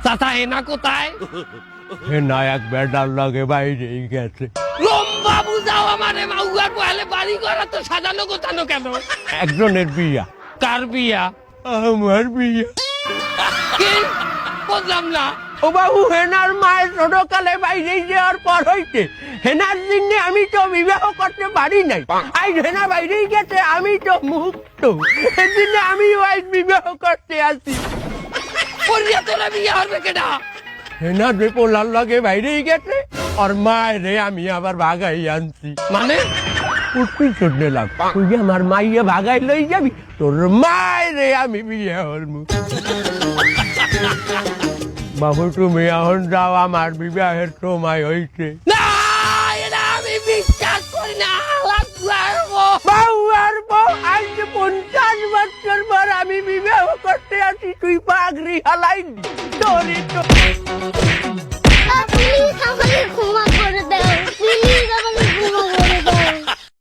চাচা হেনা কোথায়? হেনা এক বেটার লাগে বাইরেই গেছে। লম্বা বুঝাও আমারে, মাউয়ার বহালে বাড়ি ঘর তো সাজানো গোছানো কেন? একজনের বিয়া। কার বিয়া? আমার বিয়া। কি বুঝলাম না। ও বাবু, হেনার মায়ের ছোটকালে বাইরে যাওয়ার পর হইতে হেনার জন্য আমি তো বিবাহ করতে পারি নাই। আজ হেনা বাইরেই গেছে, আমি তো মুক্ত। সেদিন আমি আজ বিবাহ করতে আসি। করিয়া তোরা বিয়া হবে কেডা? হেনা যে পোলার লাগে বাইরেই গেছে, আর মায়ের আমি আবার ভাগাই আনছি। মানে উঠবি চড়নে লাগ, তুই আমার মাইয়া ভাগাই লই যাবি, তোর মায়ের আমি বিয়ে হলমু। বাবু তুমি এখন যাও, আমার বিবাহের সময় হয়েছে। না, এটা আমি বিশ্বাস করি না। বাবু আর বউ, আজ 50 বছর পর আমি বিবাহ করতে আসি, তুই পাগড়ি হালাইনি। তোরই তো